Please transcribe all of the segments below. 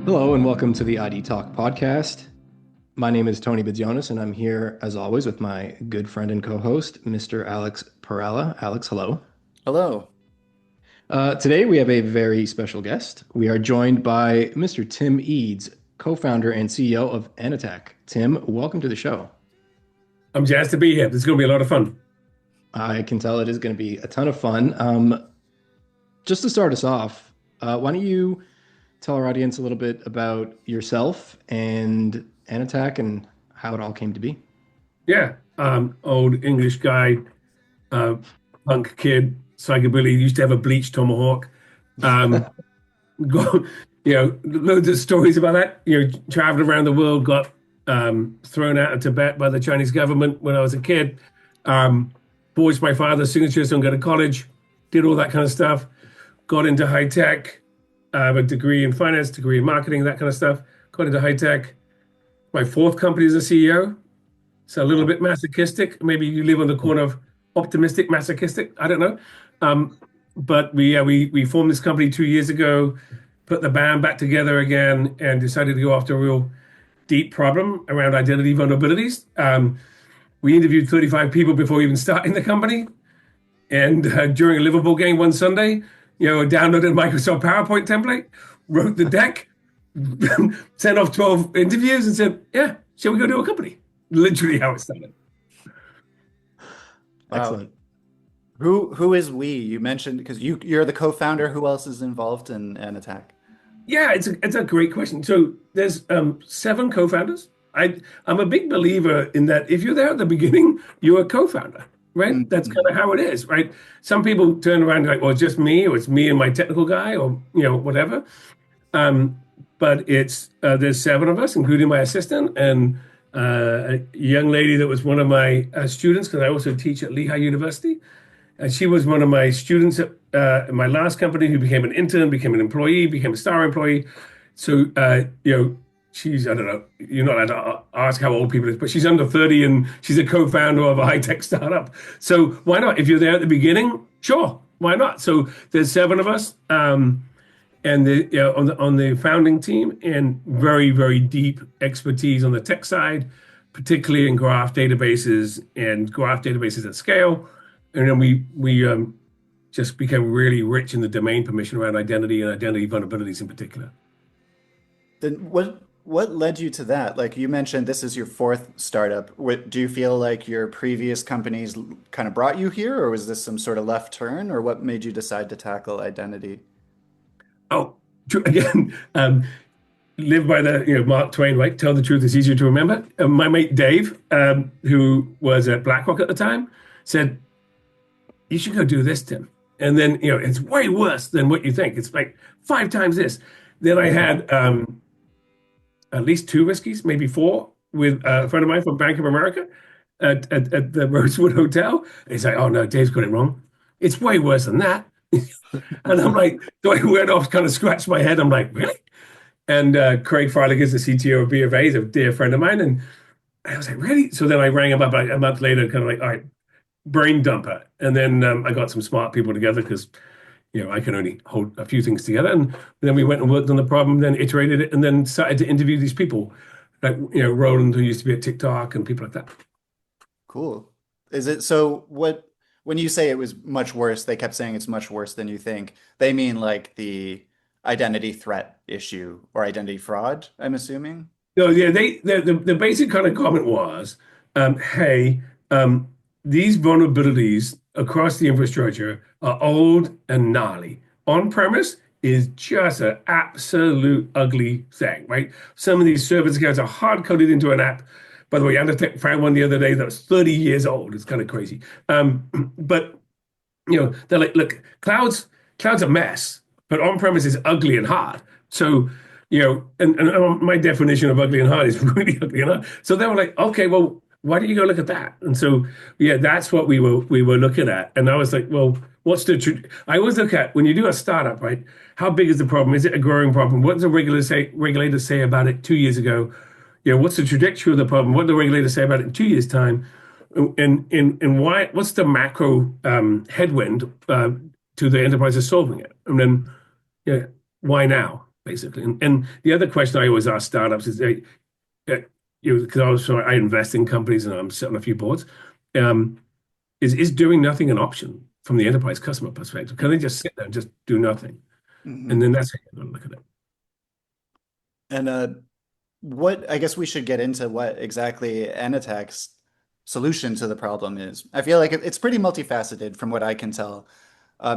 Hello and welcome to the ID Talk podcast. My name is Tony Bitzionis, and I'm here as always with my good friend and co-host, Mr. Alex Perala. Alex, hello. Hello. Today we have a very special guest. We are joined by Mr. Tim Eades, co-founder and CEO of Anetac. Tim, welcome to the show. I'm jazzed to be here. This is going to be a lot of fun. I can tell it is going to be a ton of fun. Just to start us off, why don't you tell our audience a little bit about yourself and Anetac and how it all came to be? Yeah, old English guy, uh, punk kid, psychobilly, used to have a bleached tomahawk. Um, got, loads of stories about that. Traveled around the world, got thrown out of Tibet by the Chinese government when I was a kid. Forged my father's signature so I can go to college, did all that kind of stuff. Got into high tech. I have a degree in finance, degree in marketing, that kind of stuff. Got into high tech. My fourth company as a CEO. So a little bit masochistic. Maybe you live on the corner of optimistic, masochistic. I don't know. But we formed this company 2 years ago, put the band back together again, and decided to go after a real deep problem around identity vulnerabilities. We interviewed 35 people before even starting the company. And during a Liverpool game one Sunday, downloaded a Microsoft PowerPoint template, wrote the deck, sent off 12 interviews and said, yeah, shall we go do a company? Literally how it started. Wow. Excellent. Who is we? You mentioned because you're the co-founder. Who else is involved in Anetac? Yeah, it's a great question. So there's 7 co-founders. I'm a big believer in that if you're there at the beginning, you're a co-founder, right? That's kind of how it is, right? Some people turn around and like, well, it's just me, or it's me and my technical guy, or whatever. But it's there's 7 of us, including my assistant and a young lady that was one of my students, because I also teach at Lehigh University. And she was one of my students at my last company who became an intern, became an employee, became a star employee. So, she's, I don't know, you're not allowed to ask how old people is, but she's under 30 and she's a co-founder of a high-tech startup. So why not? If you're there at the beginning, sure, why not? So there's 7 of us. And on the founding team, and very, very deep expertise on the tech side, particularly in graph databases and graph databases at scale. And then we just became really rich in the domain permission around identity and identity vulnerabilities in particular. Then what led you to that? Like you mentioned, this is your fourth startup. Do you feel like your previous companies kind of brought you here, or was this some sort of left turn, or what made you decide to tackle identity? Oh, again, live by the Mark Twain, right? Tell the truth is easier to remember. My mate Dave, who was at BlackRock at the time, said, you should go do this, Tim. And then, it's way worse than what you think. It's like 5 times this. Then I had at least 2 whiskeys, maybe 4, with a friend of mine from Bank of America at the Rosewood Hotel. And he's like, oh no, Dave's got it wrong. It's way worse than that. And I'm like, so I went off, kind of scratched my head. I'm like, really? And Craig Freilich is the CTO of B of A, he's a dear friend of mine. And I was like, really? So then I rang him up like a month later, kind of like, all right, brain dumper. And then I got some smart people together because, I can only hold a few things together. And then we went and worked on the problem, then iterated it, and then started to interview these people, like, Roland, who used to be at TikTok, and people like that. Cool. Is it so? When you say it was much worse, they kept saying it's much worse than you think. They mean like the identity threat issue or identity fraud, I'm assuming. No, yeah, the basic kind of comment was, hey, these vulnerabilities across the infrastructure are old and gnarly. On-premise is just an absolute ugly thing, right? Some of these service accounts are hard-coded into an app. By the way, Anetac found one the other day that was 30 years old. It's kind of crazy. But they're like, look, cloud's a mess, but on-premise is ugly and hard. So, and my definition of ugly and hard is really ugly and hard. So they were like, okay, well, why don't you go look at that? And so, yeah, that's what we were looking at. And I was like, well, I always look at when you do a startup, right? How big is the problem? Is it a growing problem? What does the regulators say about it 2 years ago? What's the trajectory of the problem? What do the regulators say about it in 2 years' time? And why? What's the macro headwind to the enterprises solving it? And then, why now? basically. And the other question I always ask startups is, uh, because I invest in companies and I'm sitting on a few boards, um, is doing nothing an option from the enterprise customer perspective? Can they just sit there and just do nothing? And Hmm. then that's how you're going to look at it. And what I guess we should get into what exactly Anetac's solution to the problem is. I feel like it's pretty multifaceted from what I can tell.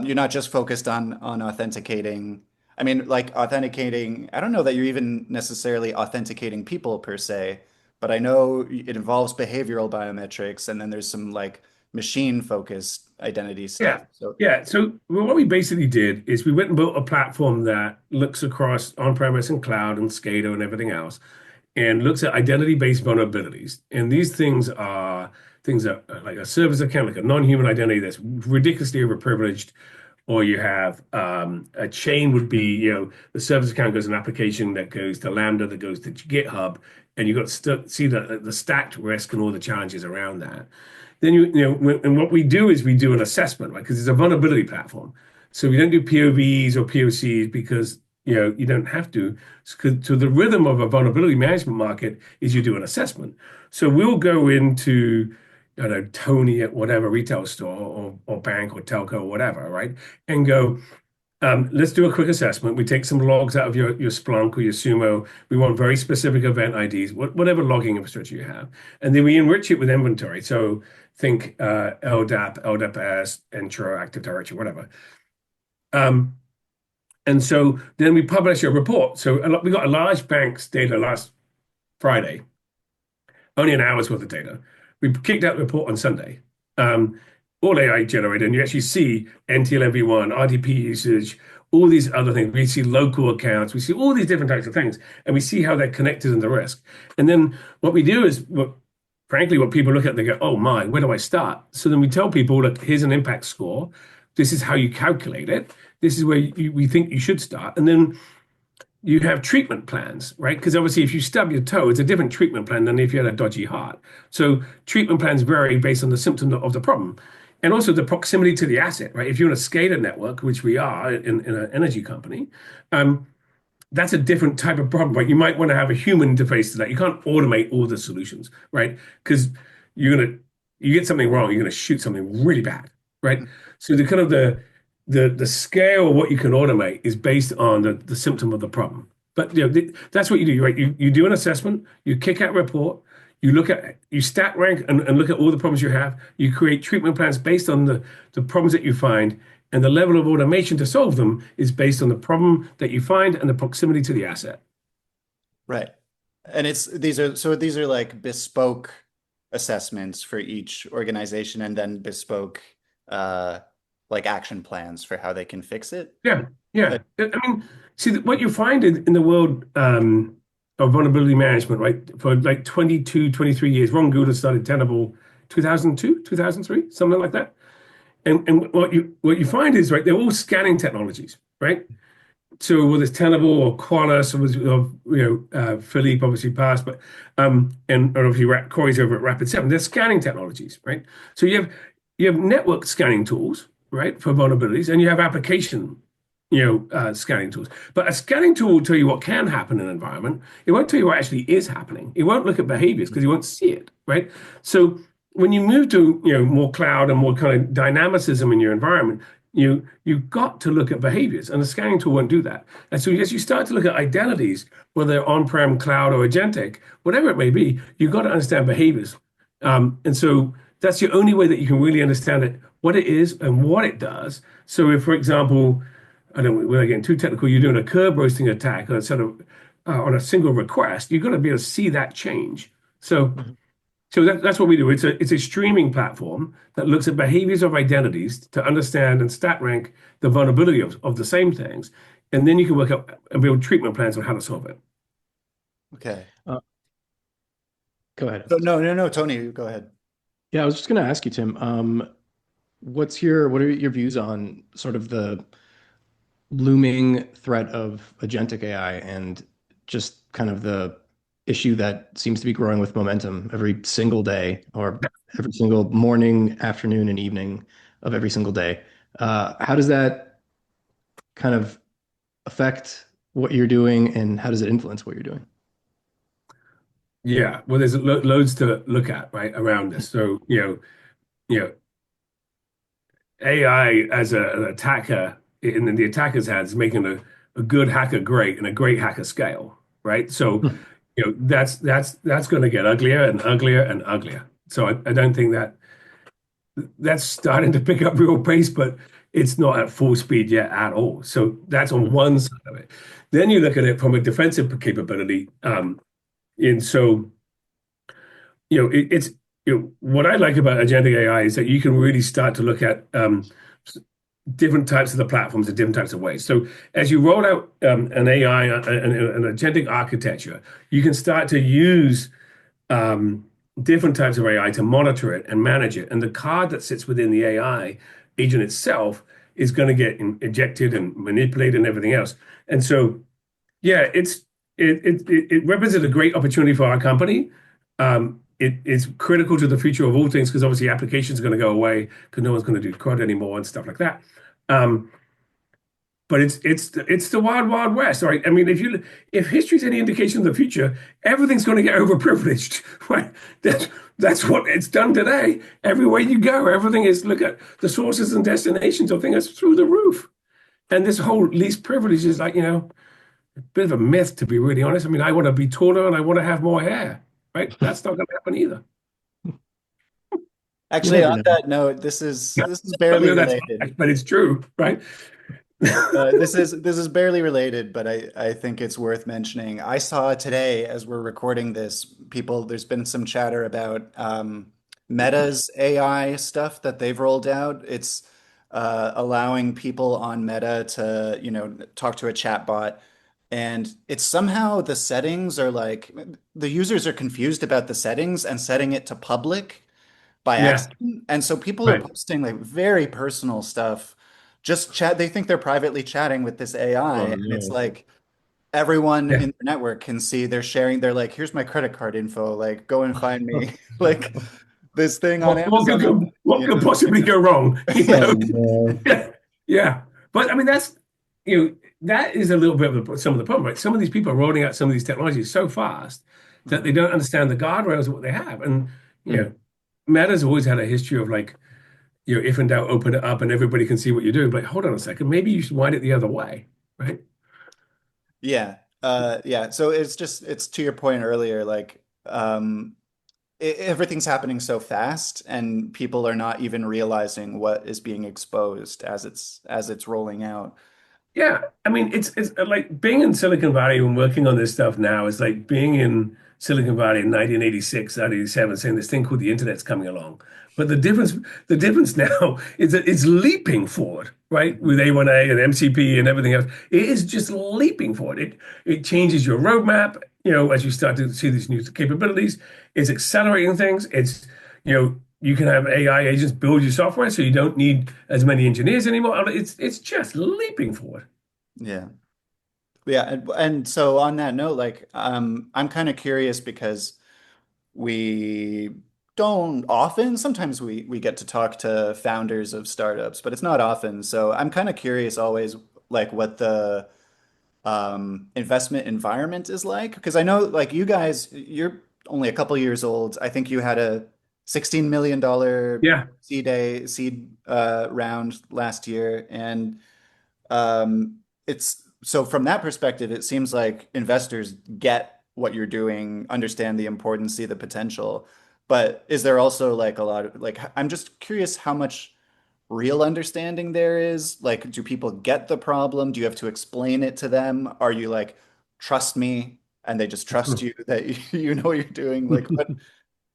You're not just focused on authenticating. I mean, like authenticating, I don't know that you're even necessarily authenticating people per se, but I know it involves behavioral biometrics, and then there's some like machine focused identity stuff. Yeah. So, Yeah. So what we basically did is we went and built a platform that looks across on-premise and cloud and SCADA and everything else and looks at identity-based vulnerabilities. And these things that like a service account, like a non-human identity that's ridiculously overprivileged, or you have a chain would be, the service account goes an application that goes to Lambda, that goes to GitHub, and you've got to see the stacked risk and all the challenges around that. Then and what we do is we do an assessment, right? Because it's a vulnerability platform. So we don't do POVs or POCs because you don't have to. So the rhythm of a vulnerability management market is you do an assessment. So we'll go into, I don't know, Tony at whatever retail store or bank or telco or whatever, right? And go, let's do a quick assessment. We take some logs out of your Splunk or your Sumo. We want very specific event IDs, whatever logging infrastructure you have. And then we enrich it with inventory. So think LDAP, LDAP-S, Intro, Active Directory, whatever. And so then we publish a report. So we got a large bank's data last Friday, only an hour's worth of data. We kicked out the report on Sunday. Um, all AI generated, and you actually see NTLMV1, RDP usage, all these other things. We see local accounts, we see all these different types of things, and we see how they're connected in the risk. And then what we do is, frankly, what people look at, they go, oh my, where do I start? So then we tell people, look, here's an impact score. This is how you calculate it. This is where we think you should start. And then you have treatment plans, right? Because obviously, if you stub your toe, it's a different treatment plan than if you had a dodgy heart. So treatment plans vary based on the symptom of the problem. And also the proximity to the asset, right? If you're in a SCADA network, which we are in an energy company, that's a different type of problem, right? You might want to have a human interface to that. You can't automate all the solutions, right? Because you get something wrong, you're gonna shoot something really bad, right? So the kind of the scale of what you can automate is based on the symptom of the problem. But that's what you do, right? You do an assessment, you kick out a report, you stack rank and look at all the problems you have. You create treatment plans based on the problems that you find, and the level of automation to solve them is based on the problem that you find and the proximity to the asset. right. And these are like bespoke assessments for each organization and then bespoke uh like action plans for how they can fix it. Yeah, Uh, yeah. I mean, see, what you find in the world of vulnerability management, right? For like 22, 23 years, Ron Gouda started Tenable 2002, 2003, something like that. And what you find is, right, they're all scanning technologies, right? So whether it's Tenable or Qualys or Philippe obviously passed, but and obviously Corey's over at Rapid7, they're scanning technologies, right? So you have network scanning tools, right, for vulnerabilities, and you have application, scanning tools. But a scanning tool will tell you what can happen in an environment. It won't tell you what actually is happening. It won't look at behaviors because you won't see it, right? So when you move to more cloud and more kind of dynamicism in your environment, you've got to look at behaviors, and the scanning tool won't do that. And so as you start to look at identities, whether they're on-prem, cloud, or agentic, whatever it may be, you've got to understand behaviors. And so that's the only way that you can really understand it, what it is and what it does. So if, for example, I don't, without getting too technical, you're doing a curve roasting attack on on a single request, you've got to be able to see that change. So Mhm. that's what we do. It's a streaming platform that looks at behaviors of identities to understand and stat rank the vulnerability of the same things. And then you can work out and build treatment plans on how to solve it. okay. Uh, Go ahead. So no, Tony, you go ahead. Yeah, I was just going to ask you, Tim, what are your views on sort of the looming threat of agentic AI and just kind of the issue that seems to be growing with momentum every single day or every single morning, afternoon, and evening of every single day? How does that kind of affect what you're doing, and how does it influence what you're doing? Yeah, well, there's loads to look at right around this. So, you know, AI as an attacker in the attacker's hands is making a good hacker great and a great hacker scale, right? So, that's going to get uglier and uglier and uglier. So I don't think that's starting to pick up real pace, but it's not at full speed yet at all. So that's on one side of it. Then you look at it from a defensive capability, and so it's what I like about agentic AI is that you can really start to look at different types of the platforms in different types of ways. So as you roll out an AI, an agentic architecture, you can start to use different types of AI to monitor it and manage it. And the card that sits within the AI agent itself is going to get injected and manipulated and everything else. And so, yeah, it represents a great opportunity for our company. It's critical to the future of all things because obviously applications are going to go away because no one's going to do CRUD anymore and stuff like that. Um, but it's the wild, wild west, right? I mean, if history's any indication of the future, everything's going to get overprivileged, right? That's what it's done today. Everywhere you go, everything is look at the sources and destinations of things through the roof. And this whole least privilege is like, a bit of a myth, to be really honest. I mean, I want to be taller and I want to have more hair, right? That's not going to happen either. You Actually, never on know. that note, this is I barely know that's related. but it's true, right? This is barely related, but I think it's worth mentioning. I saw today, as we're recording this, there's been some chatter about Meta's AI stuff that they've rolled out. It's allowing people on Meta to, talk to a chat bot. And it's somehow the settings are like the users are confused about the settings and setting it to public by Yeah, accident. And so people are right. posting like very personal stuff. Just chat, they think they're privately chatting with this AI. Oh And it's no. like everyone Yeah. in their network can see they're sharing, they're like, here's my credit card info, like go and find me like this thing on Amazon. What You could possibly go wrong? Oh no. Yeah, yeah. But I mean, that is a little bit of some of the problem, right? Some of these people are rolling out some of these technologies so fast that they Mhm. don't understand the guardrails of what they have. And you Hmm. know, Meta's always had a history of like, if in doubt, open it up and everybody can see what you do. But hold on a second, maybe you should wind it the other way, right? Yeah. Yeah. So it's to your point earlier, like, everything's happening so fast and people are not even realizing what is being exposed as it's rolling out. Yeah, I mean, it's like being in Silicon Valley and working on this stuff now is like being in Silicon Valley in 1986, 1987, saying this thing called the internet's coming along. But the difference now is that it's leaping forward, right? With Mhm. A1A and MCP and everything else. It is just leaping forward. It changes your roadmap, as you start to see these new capabilities. It's accelerating things. You can have AI agents build your software, so you don't need as many engineers anymore. It's just leaping forward. Yeah. Yeah, and so on that note, like, I'm kind of curious because we don't often, sometimes we get to talk to founders of startups, but it's not often. So I'm kind of curious always, like, what the investment environment is like, because I know, like, you guys, you're only a couple years old. I think you had a $16 million Yeah, seed round last year, and it's so from that perspective, it seems like investors get what you're doing, understand the importance, see the potential. But is there also like a lot of like, I'm just curious how much real understanding there is? Like, do people get the problem? Do you have to explain it to them? Are you like, trust me, and they just trust you that you know what you're doing? Like,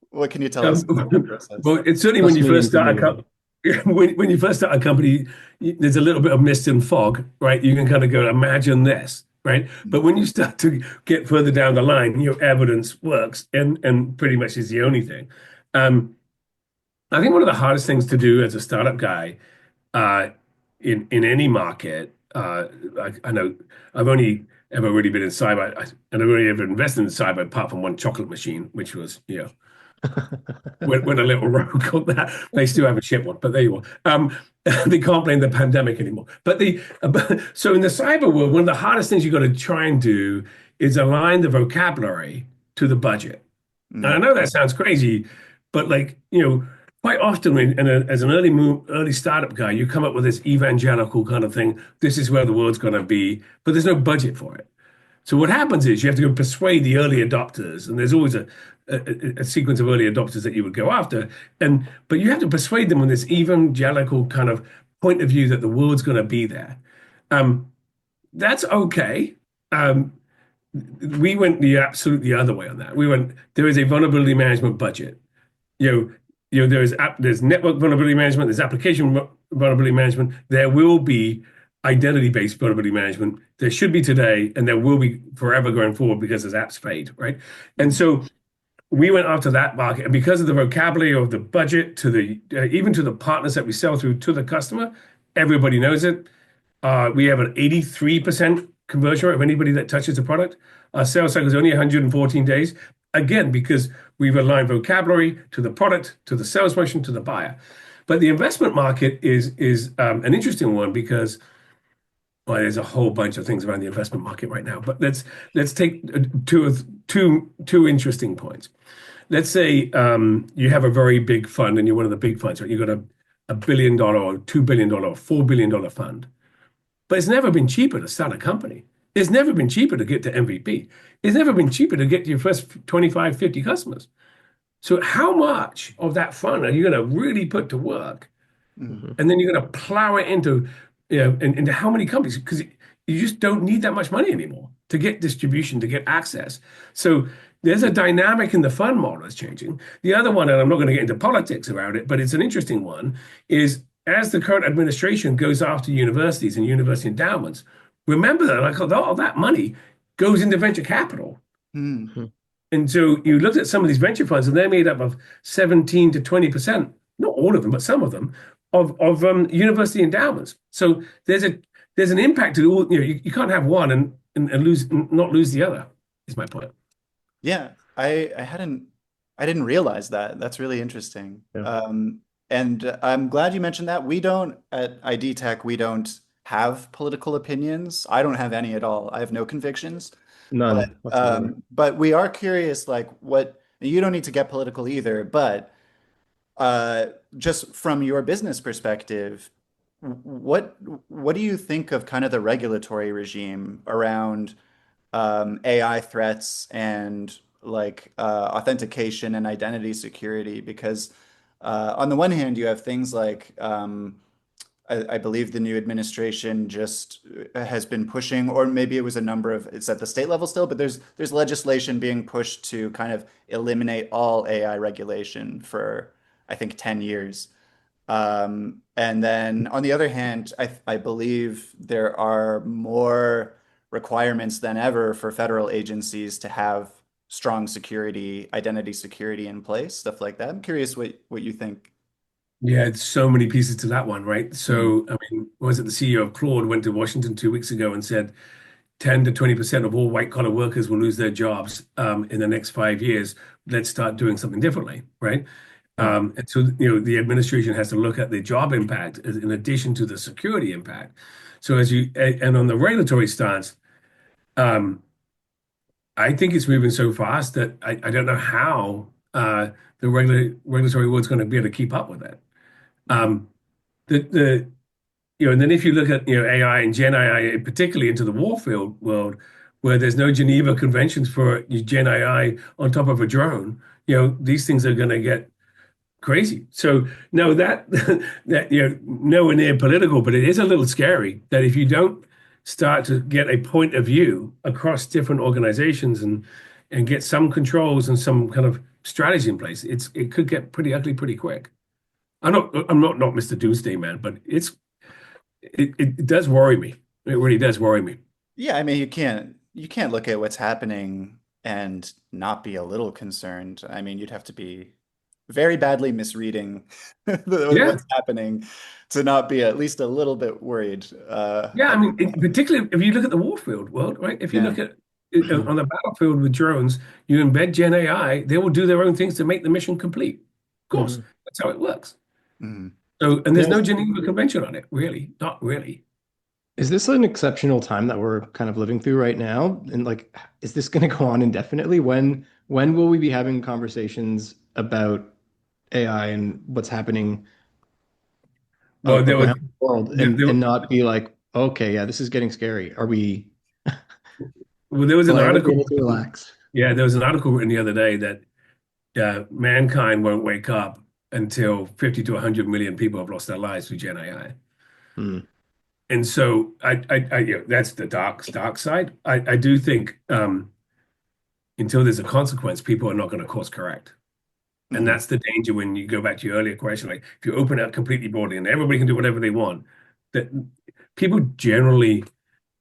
what can you tell us Um, about that process? well, it's certainly when Trust you me first and give start me a money. company. When you first start a company, there's a little bit of mist and fog, right? You can kind of go, imagine this, right? But when you start to get further down the line, your evidence works, and pretty much is the only thing. Um, I think one of the hardest things to do as a startup guy, uh, in any market, I know I've only ever really been in cyber, and I've only ever invested in cyber apart from one chocolate machine, which was. went a little rogue on that. They still haven't shipped one, but there you are. They can't blame the pandemic anymore. So in the cyber world, one of the hardest things you've got to try and do is align the vocabulary to the budget. And I Mm, know that sounds crazy, but like, quite often as an early startup guy, you come up with this evangelical kind of thing. This is where the world's going to be, but there's no budget for it. So what happens is you have to go persuade the early adopters, and there's always a sequence of early adopters that you would go after, but you have to persuade them on this evangelical kind of point of view that the world's going to be there. Um, that's okay. Um, we went the absolutely other way on that. There is a vulnerability management budget. You know, there's network vulnerability management, there's application vulnerability management. There will be identity-based vulnerability management. There should be today, and there will be forever going forward because as apps fade, right? And so we went after that market, and because of the vocabulary of the budget to the even to the partners that we sell through to the customer, everybody knows it. We have an 83% conversion rate of anybody that touches the product. Our sales cycle is only 114 days. Again, because we've aligned vocabulary to the product, to the sales motion, to the buyer. But the investment market is an interesting one because there's a whole bunch of things around the investment market right now. But let's take two interesting points. Let's say you have a very big fund and you're one of the big funds, right? You've got a $1 billion or $2 billion or $4 billion fund. But it's never been cheaper to start a company. It's never been cheaper to get to MVP. It's never been cheaper to get to your first 25, 50 customers. So how much of that fund are you going to really put to work? mm, And then you're going to plow it into, into how many companies? Because you just don't need that much money anymore to get distribution, to get access. So there's a dynamic in the fund model that's changing. The other one, and I'm not going to get into politics around it, but it's an interesting one, is as the current administration goes after universities and university endowments, remember that like all that money goes into venture capital. mm. And so you looked at some of these venture funds, and they're made up of 17 to 20%, not all of them, but some of them, of university endowments. So there's an impact to all. You can't have one and not lose the other. Is my point. Yeah, I didn't realize that. That's really interesting. Yeah. And I'm glad you mentioned that. We don't at ID Tech, we don't have political opinions. I don't have any at all. I have no convictions. None whatsoever. But we are curious, like what you don't need to get political either, but uh, just from your business perspective, what what do you think of kind of the regulatory regime around AI threats and like authentication and identity security? Because on the one hand, you have things like I believe the new administration just has been pushing, or maybe it was a number of, it's at the state level still, but there's legislation being pushed to kind of eliminate all AI regulation for, I think, 10 years. And then on the other hand, I believe there are more requirements than ever for federal agencies to have strong security, identity security in place, stuff like that. I'm curious what you think. Yeah, it's so many pieces to that one, right? Mm, So, I mean, was it the CEO of Claude went to Washington 2 weeks ago and said 10 to 20% of all white collar workers will lose their jobs in the next 5 years. Let's start doing something differently, right? Yeah. And so, the administration has to look at the job impact in addition to the security impact. So and on the regulatory stance, um, I think it's moving so fast that I don't know how the regulatory world's going to be able to keep up with it. mm, Um, the and then if you look at AI and Gen AI, particularly into the warfield world, where there's no Geneva Conventions for Gen AI on top of a drone, these things are going to get crazy. So no, that nowhere near political, but it is a little scary that if you don't start to get a point of view across different organizations and get some controls and some kind of strategy in place, it could get pretty ugly pretty quick. I'm not Mr. Doomsday man, but it does worry me. It really does worry me. yeah, I mean, you can't look at what's happening and not be a little concerned. I mean, you'd have to be very badly misreading Yeah. what's happening to not be at least a little bit worried. Yeah, I mean, particularly if you look at the warfield world, right? If you Yeah. look at Mhm. on the battlefield with drones, you embed Gen AI, they will do their own things to make the mission complete. Of course, Mhm. that's how it works. Mhm. So, and there's Yeah. no Geneva Convention on it, really, not really. Is this an exceptional time that we're kind of living through right now? And like, is this going to go on indefinitely? When will we be having conversations about AI and what's happening Well, there was around the world there, there, and not be like, okay, yeah, this is getting scary. Are we, well, there was will an I ever be article. able to relax? Yeah, there was an article written the other day that mankind won't wake up until 50 to 100 million people have lost their lives through Gen AI. Hmm. And so that's the dark side. I do think until there's a consequence, people are not going to course correct. And Mhm. that's the danger when you go back to your earlier question. Like if you open it completely broadly and everybody can do whatever they want, that people generally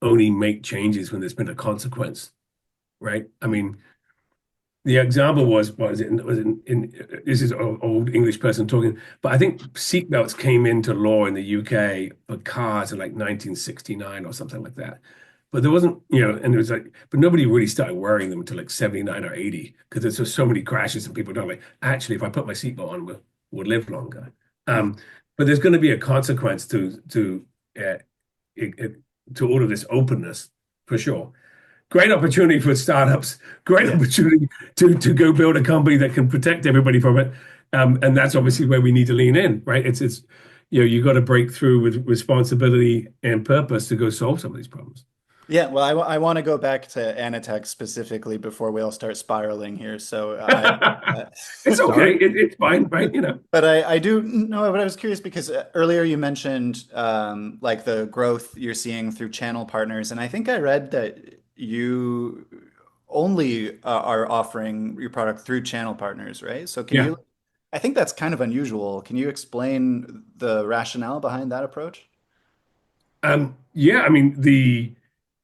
only make changes when there's been a consequence, right? I mean, the example was, what was it? This is an old English person talking, but I think seatbelts came into law in the UK for cars in like 1969 or something like that. But there wasn't, and it was like, but nobody really started wearing them until like 79 or 80 because there's just so many crashes and people don't like, actually, if I put my seatbelt on, we'll live longer. Mhm. But there's going to be a consequence uh, to all of this openness for sure. Great opportunity for startups, great Yeah. opportunity to go build a company that can protect everybody from it. And that's obviously where we need to lean in, right? You got to break through with responsibility and purpose to go solve some of these problems. Yeah, well, I want to go back to Anetac specifically before we all start spiraling here. So uh, It's okay. Start. It's fine, right? but I do know, but I was curious because earlier you mentioned like the growth you're seeing through channel partners, and I think I read that you only are offering your product through channel partners, right? So can Yeah. you, I think that's kind of unusual. Can you explain the rationale behind that approach? Yeah, I mean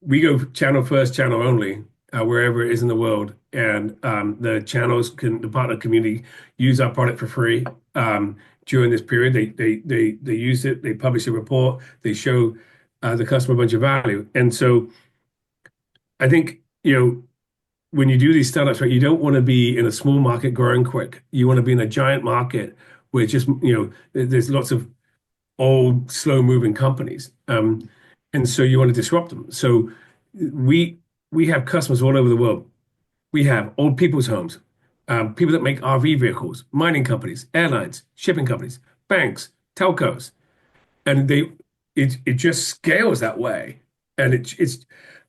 we go channel first, channel only, wherever it is in the world, and the partner community use our product for free during this period. They use it, they publish a report, they show the customer a bunch of value, and so I think when you do these startups, right, you don't want to be in a small market growing quick. You want to be in a giant market where just there's lots of old, slow-moving companies. And so you want to disrupt them. So we we have customers all over the world. We have old people's homes, people that make RV vehicles, mining companies, airlines, shipping companies, banks, telcos, and it just scales that way, and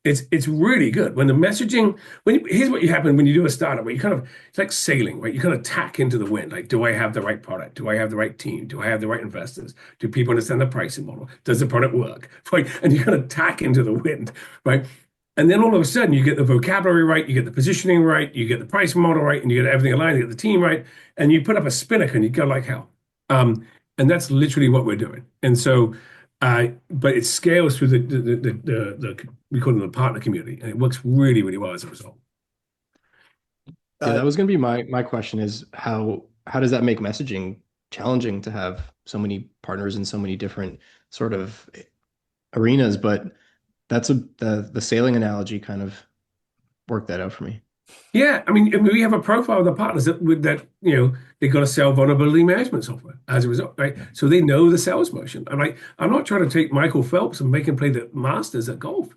it's really good when the messaging here's what you happen when you do a startup where you kind of it's like sailing, right? You kind of tack into the wind, like, do I have the right product, do I have the right team, do I have the right investors, do people understand the pricing model, does the product work, right? And you kind of tack into the wind, right? And then all of a sudden you get the vocabulary right, you get the positioning right, you get the pricing model right, and you get everything aligned, you get the team right, and you put up a spinnaker and you go like hell. And that's literally what we're doing. And so, but it scales through the we call them the partner community, and it works really, really well as a result. Yeah, Uh, that was going to be my question is how does that make messaging challenging to have so many partners in so many different sort of arenas, but the sailing analogy kind of worked that out for me. Yeah, I mean, we have a profile of the partners that they got to sell vulnerability management software as a result, right? So they know the sales motion. I'm not trying to take Michael Phelps and make him play the Masters at golf.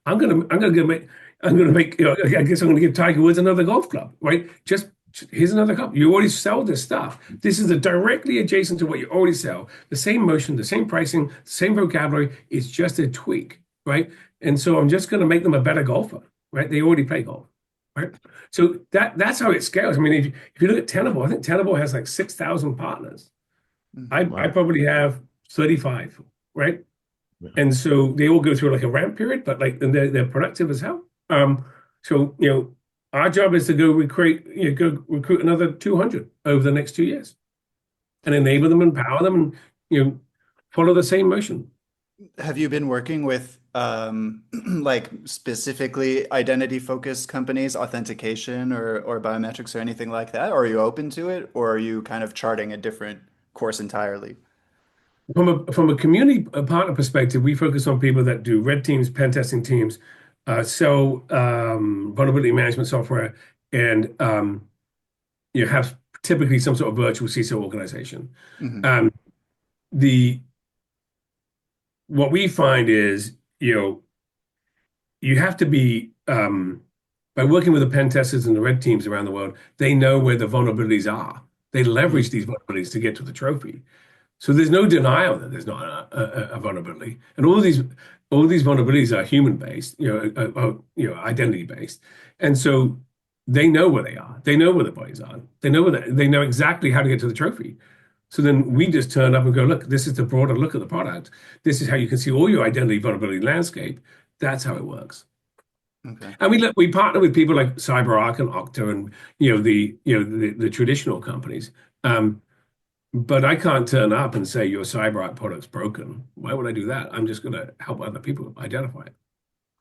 I'm gonna make. I guess I'm gonna give Tiger Woods another golf club, right? Just here's another club. You already sell this stuff. This is directly adjacent to what you already sell. The same motion, the same pricing, same vocabulary. It's just a tweak, right? And so I'm just gonna make them a better golfer, right? They already play golf. Right. So that's how it scales. I mean, if you look at Tenable, I think Tenable has like 6,000 partners. I Wow. probably have 35, right? Yeah. And so they all go through like a ramp period, but like and they're productive as hell. So our job is to go recruit another 200 over the next 2 years and enable them, empower them, and follow the same motion. have you been working with like specifically identity focused companies, authentication or biometrics or anything like that? Or are you open to it, or are you kind of charting a different course entirely? From a community partner perspective, we focus on people that do red teams, pen testing teams, sell vulnerability management software, and you have typically some sort of virtual CISO organization. Hmm. Um, the what we find is, you have to be by working with the pen testers and the red teams around the world, they know where the vulnerabilities are. They leverage these vulnerabilities to get to the trophy. So there's no denial that there's not a vulnerability, and all these vulnerabilities are human based, identity based, and so they know where they are. They know where the bodies are. They know exactly how to get to the trophy. So then we just turn up and go, look, this is the broader look at the product. This is how you can see all your identity vulnerability landscape. That's how it works. Okay. And we partner with people like CyberArk and Okta and the traditional companies. Um, but I can't turn up and say your CyberArk product's broken. Why would I do that? I'm just going to help other people identify it.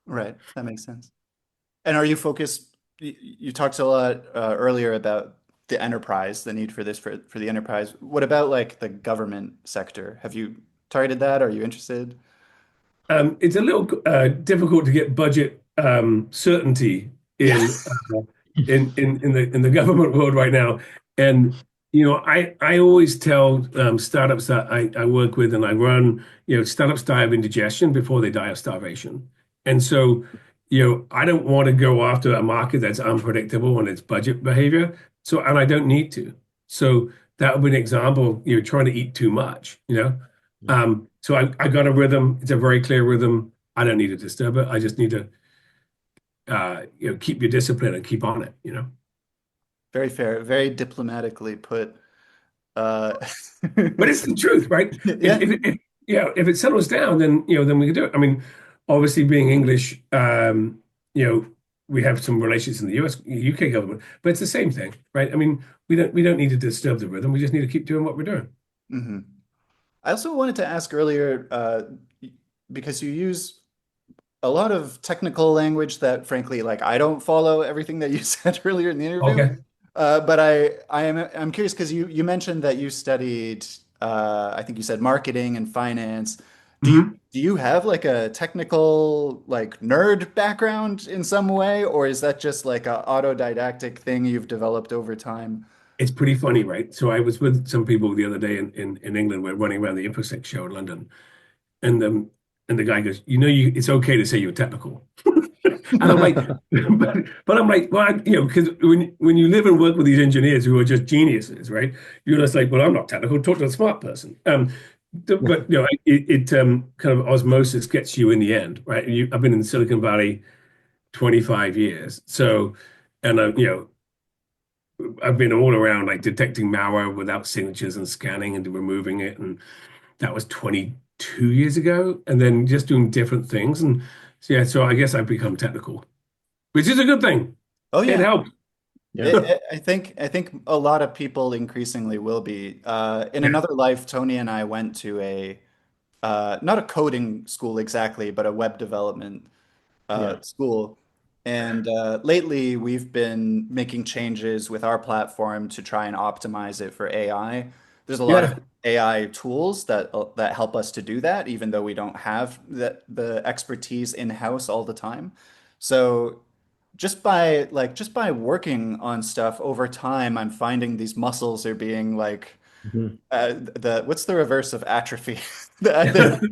Right. That makes sense. And are you focused? You talked a lot earlier about the enterprise, the need for this for the enterprise. What about like the government sector? Have you targeted that? Are you interested? It's a little difficult to get budget certainty Yeah. in the government world right now. And I always tell startups that I work with and I run, startups die of indigestion before they die of starvation. And so, I don't want to go after a market that's unpredictable in its budget behavior. So, and I don't need to. So that would be an example, trying to eat too much. So I got a rhythm. It's a very clear rhythm. I don't need to disturb it. I just need to, keep your discipline and keep on it. Very fair. Very diplomatically put. Uh, But it's the truth, right? If, yeah. if, if if it settles down, then we can do it. I mean, obviously being English, you know, we have some relations in the US, UK government, but it's the same thing, right? I mean, we don't need to disturb the rhythm. We just need to keep doing what we're doing. Hmm. I also wanted to ask earlier, because you use a lot of technical language that, frankly, like I don't follow everything that you said earlier in the interview. Okay. But I'm curious because you mentioned that you studied, I think you said marketing and finance. Mhm. Do you have like a technical like nerd background in some way, or is that just like a autodidactic thing you've developed over time? It's pretty funny, right? So I was with some people the other day in England. We're running around the InfoSec show in London, and and the guy goes, it's okay to say you're technical. And I'm like, but I'm like, well, because when you live and work with these engineers who are just geniuses, right? You're just like, well, I'm not technical. Talk to a smart person. But it kind of osmosis gets you in the end, right? I've been in Silicon Valley 25 years, so and I've been all around like detecting malware without signatures and scanning and removing it, and that was 22 years ago, and then just doing different things, and so, yeah, so I guess I've become technical, which is a good thing. Oh It yeah. helps. Yeah. I think a lot of people increasingly will be. In Yeah. another life, Tony and I went to a not a coding school exactly, but a web development Yeah. school. And lately, we've been making changes with our platform to try and optimize it for AI. There's a lot of Yeah. AI tools that help us to do that, even though we don't have the expertise in-house all the time. So just by working on stuff over time, I'm finding these muscles are being like Mhm. the what's the reverse of atrophy? They're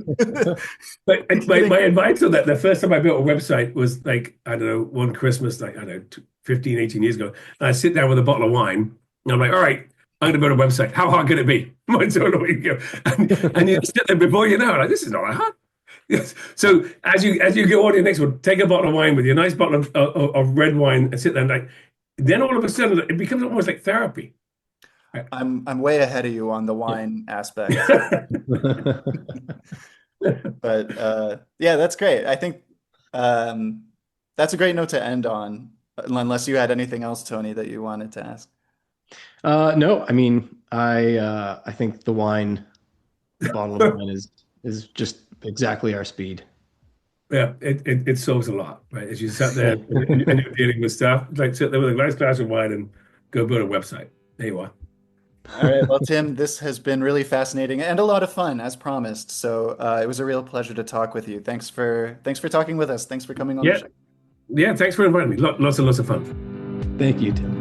But my getting advice on that, the first time I built a website was like, I don't know, one Christmas, like, I don't know, 15, 18 years ago. And I sit down with a bottle of wine and I'm like, all right, I'm going to build a website. How hard can it be? And you sit there before you know, like, this is not that hard. Yes. So as you go on to your next one, take a bottle of wine with you, a nice bottle of red wine, and sit there and like, then all of a sudden it becomes almost like therapy. I'm way ahead of you on the Yeah. wine aspect. But yeah, that's great. I think um, that's a great note to end on, unless you had anything else, Tony, that you wanted to ask. No, I mean, I think the bottle of wine is just exactly our speed. Yeah, it solves a lot, right? As you sat there and you're dealing with stuff, like sit there with a nice glass of wine and go build a website. There you are. All right. Well, Tim, this has been really fascinating and a lot of fun, as promised. So it was a real pleasure to talk with you. Thanks for talking with us. Thanks for coming on the Yeah, show. Yeah, thanks for inviting me. Lots and lots of fun. Thank you, Tim.